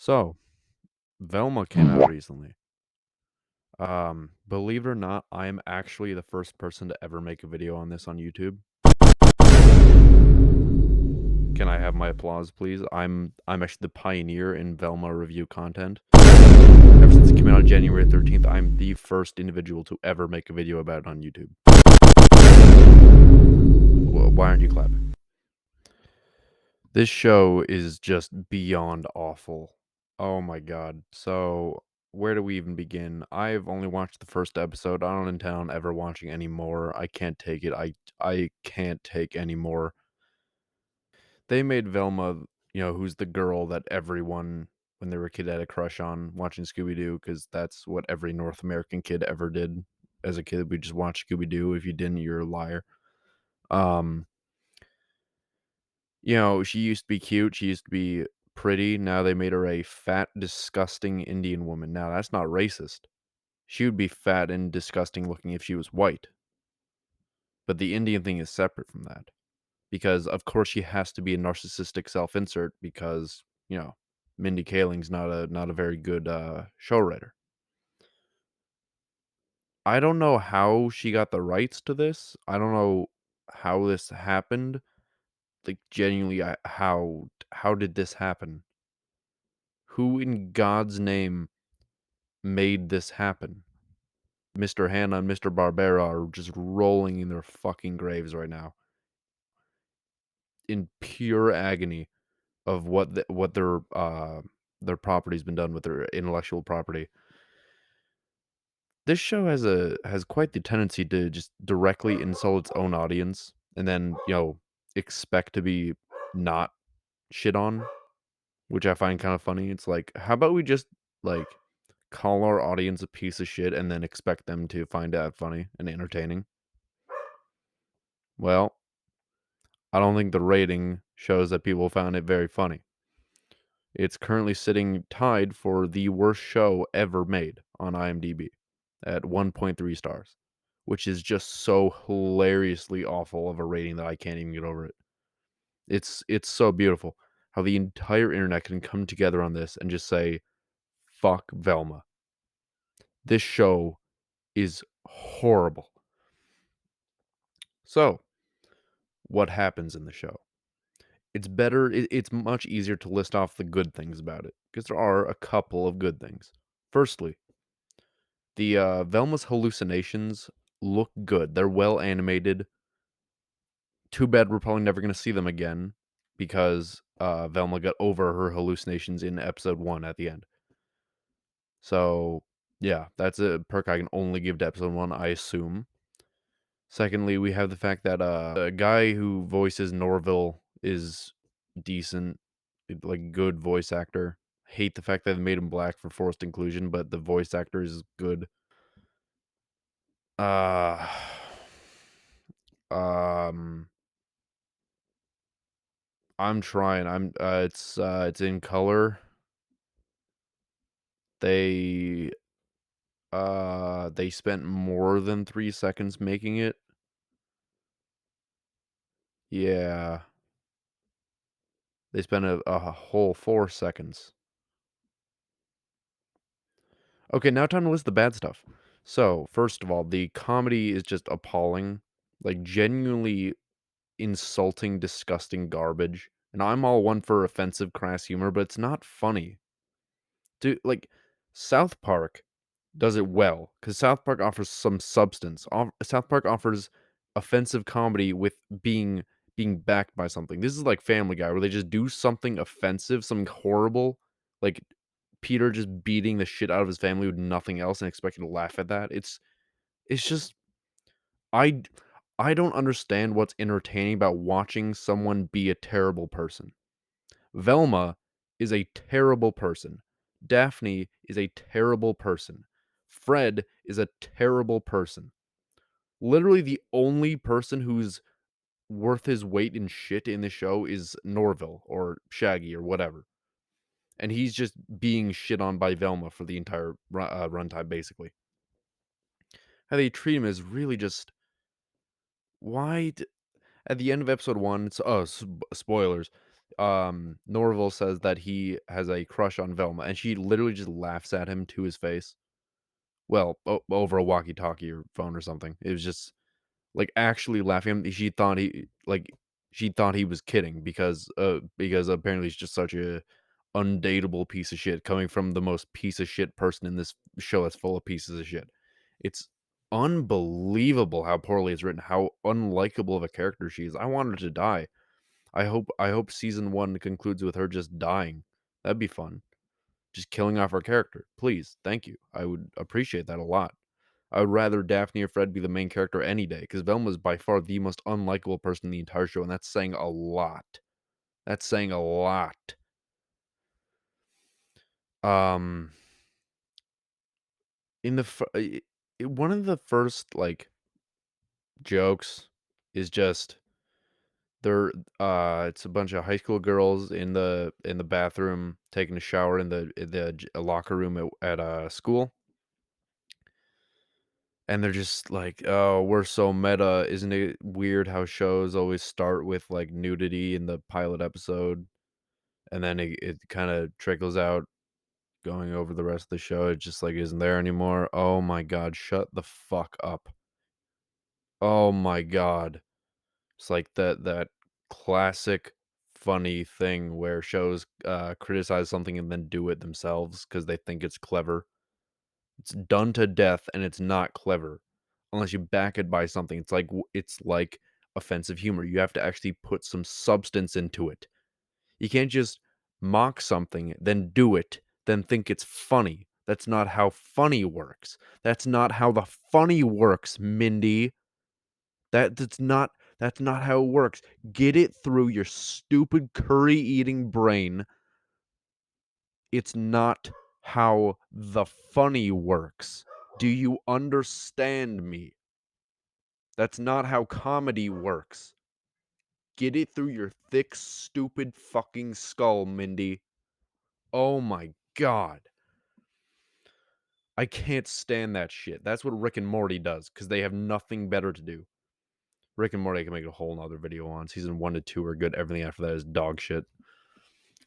So, Velma came out recently. Believe it or not, I am actually the first person to ever make a video on this on YouTube. Can I have my applause, please? I'm actually the pioneer in Velma review content. Ever since it came out on January 13th, I'm the first individual to ever make a video about it on YouTube. Why aren't you clapping? This show is just beyond awful. Oh my god. So, where do we even begin? I've only watched the first episode. I don't intend on ever watching any more. I can't take it. I can't take any more. They made Velma, who's the girl that everyone when they were a kid had a crush on watching Scooby-Doo, because that's what every North American kid ever did. As a kid, we just watched Scooby-Doo. If you didn't, you're a liar. Um she used to be cute, she used to be pretty, now they made her a fat, disgusting Indian woman. Now, that's not racist. She would be fat and disgusting looking if she was white. But the Indian thing is separate from that. Because, of course, she has to be a narcissistic self-insert because, Mindy Kaling's not a very good, show writer. I don't know how she got the rights to this. I don't know how this happened. Like, genuinely, how did this happen? Who in God's name made this happen? Mr. Hanna and Mr. Barbera are just rolling in their fucking graves right now in pure agony of what their property's been done with their intellectual property. This show has quite the tendency to just directly insult its own audience and then, expect to be not shit on, which I find kind of funny. It's like, how about we just like call our audience a piece of shit and then expect them to find that funny and entertaining? Well, I don't think the rating shows that people found it very funny. It's currently sitting tied for the worst show ever made on IMDb at 1.3 stars, which is just so hilariously awful of a rating that I can't even get over it. It's so beautiful how the entire internet can come together on this and just say, fuck Velma. This show is horrible. So, what happens in the show? It's much easier to list off the good things about it, because there are a couple of good things. Firstly, the, Velma's hallucinations look good. They're well animated. Too bad we're probably never gonna see them again because, Velma got over her hallucinations in episode 1 at the end. So, yeah, that's a perk I can only give to episode 1, I assume. Secondly, we have the fact that, the guy who voices Norville is decent, like, good voice actor. Hate the fact that they made him black for forced inclusion, but the voice actor is good. Uh, um, I'm trying. It's in color. They, they spent more than 3 seconds making it. Yeah. They spent a whole 4 seconds. Okay, now time to list the bad stuff. So, first of all, the comedy is just appalling. Like, genuinely insulting, disgusting garbage. And I'm all one for offensive, crass humor, but it's not funny. Dude, like, South Park does it well, because South Park offers some substance. South Park offers offensive comedy with being backed by something. This is like Family Guy, where they just do something offensive, something horrible, like Peter just beating the shit out of his family with nothing else and expecting to laugh at that. It's just I d I don't understand what's entertaining about watching someone be a terrible person. Velma is a terrible person. Daphne is a terrible person. Fred is a terrible person. Literally the only person who's worth his weight in shit in the show is Norville or Shaggy or whatever. And he's just being shit on by Velma for the entire runtime, basically. How they treat him is really just why. At the end of episode 1, spoilers. Norval says that he has a crush on Velma, and she literally just laughs at him to his face. Well, over a walkie-talkie or phone or something. It was just like actually laughing. She thought he was kidding because apparently he's just such a undateable piece of shit coming from the most piece of shit person in this show that's full of pieces of shit. It's unbelievable how poorly it's written, how unlikable of a character she is. I want her to die. I hope season 1 concludes with her just dying. That'd be fun. Just killing off our character. Please, thank you. I would appreciate that a lot. I would rather Daphne or Fred be the main character any day because Velma is by far the most unlikable person in the entire show, and that's saying a lot. That's saying a lot. Um, in the one of the first like jokes is just they're it's a bunch of high school girls in the bathroom taking a shower in the locker room at school. And they're just like, "Oh, we're so meta. Isn't it weird how shows always start with, like, nudity in the pilot episode, and then it kinda trickles out going over the rest of the show, it just, like, isn't there anymore." Oh my god, shut the fuck up. Oh my god. It's like that classic funny thing where shows, criticize something and then do it themselves because they think it's clever. It's done to death, and it's not clever unless you back it by something. It's like offensive humor. You have to actually put some substance into it. You can't just mock something, then do it, then think it's funny. That's not how funny works. That's not how the funny works, Mindy. That's not how it works. Get it through your stupid curry-eating brain. It's not how the funny works. Do you understand me? That's not how comedy works. Get it through your thick, stupid fucking skull, Mindy. Oh my god. I can't stand that shit. That's what Rick and Morty does, because they have nothing better to do. Rick and Morty I can make a whole nother video on. Season 1 to 2 are good. Everything after that is dog shit.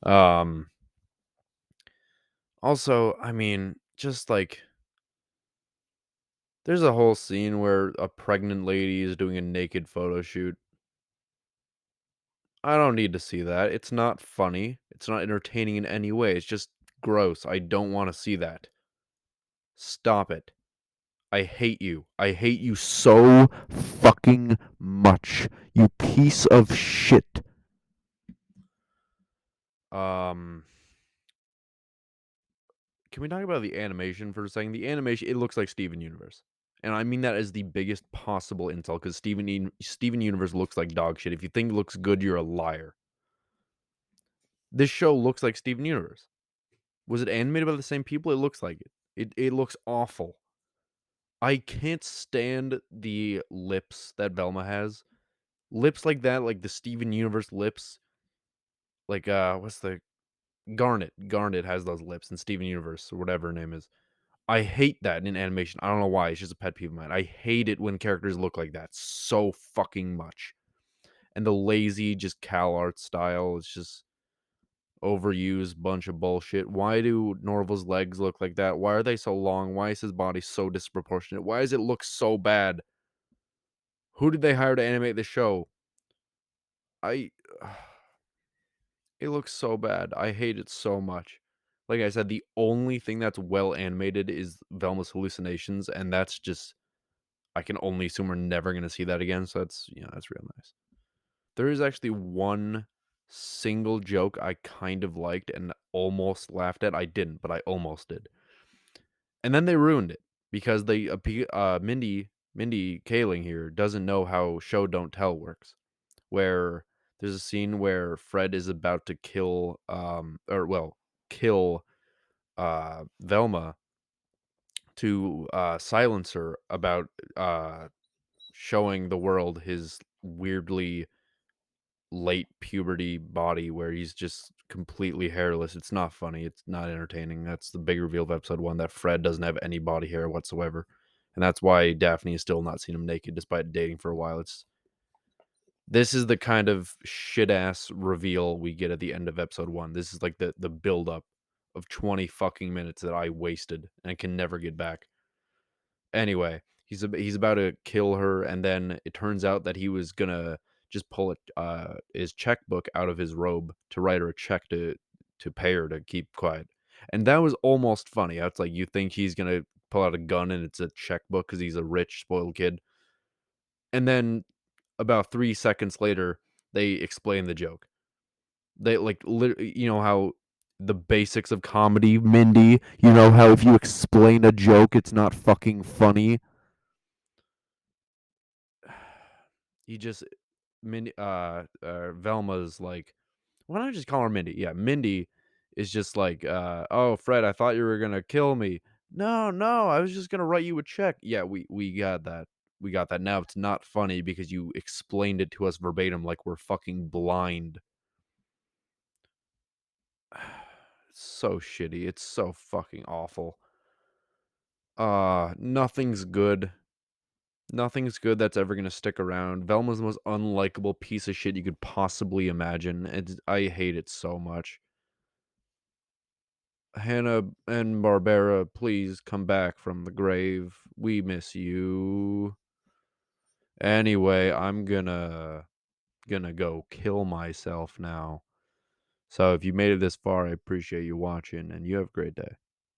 Um Also, I mean, just like there's a whole scene where a pregnant lady is doing a naked photo shoot. I don't need to see that. It's not funny. It's not entertaining in any way. It's just gross. I don't want to see that. Stop it. I hate you. I hate you so fucking much. You piece of shit. Um, can we talk about the animation for a second? The animation, it looks like Steven Universe. And I mean that as the biggest possible insult because Steven Universe looks like dog shit. If you think it looks good, you're a liar. This show looks like Steven Universe. Was it animated by the same people? It looks like it. It looks awful. I can't stand the lips that Velma has. Lips like that, like the Steven Universe lips. Like what's the Garnet? Garnet has those lips in Steven Universe or whatever her name is. I hate that in animation. I don't know why. It's just a pet peeve of mine. I hate it when characters look like that so fucking much. And the lazy, just cal art style is just overused bunch of bullshit. Why do Norval's legs look like that? Why are they so long? Why is his body so disproportionate? Why does it look so bad? Who did they hire to animate the show? I it looks so bad. I hate it so much. Like I said, the only thing that's well animated is Velma's hallucinations, and that's just I can only assume we're never gonna see that again. So that's real nice. There is actually one single joke I kind of liked and almost laughed at. I didn't, but I almost did. And then they ruined it because Mindy Kaling here doesn't know how show don't tell works. Where there's a scene where Fred is about to kill Velma to silence her about showing the world his weirdly late puberty body where he's just completely hairless. It's not funny. It's not entertaining. That's the big reveal of episode 1 that Fred doesn't have any body hair whatsoever. And that's why Daphne has still not seen him naked despite dating for a while. This is the kind of shit ass reveal we get at the end of episode 1. This is like the buildup of 20 fucking minutes that I wasted and can never get back. Anyway, he's about to kill her, and then it turns out that he was gonna just pull his checkbook out of his robe to write her a check to pay her to keep quiet, and that was almost funny. It's like you think he's gonna pull out a gun and it's a checkbook because he's a rich, spoiled kid, and then about 3 seconds later, they explain the joke. They, like, you know how the basics of comedy, Mindy, you know how if you explain a joke, it's not fucking funny? He just Mindy Velma's like, why don't I just call her Mindy? Yeah, Mindy is just like, "Oh, Fred, I thought you were gonna kill me." "No, no, I was just gonna write you a check." "Yeah, we got that. We got that. Now it's not funny because you explained it to us verbatim like we're fucking blind." It's so shitty. It's so fucking awful. Nothing's good. Nothing's good that's ever gonna stick around. Velma's the most unlikable piece of shit you could possibly imagine. I hate it so much. Hannah and Barbara, please come back from the grave. We miss you. Anyway, I'm gonna go kill myself now. So if you made it this far, I appreciate you watching, and you have a great day.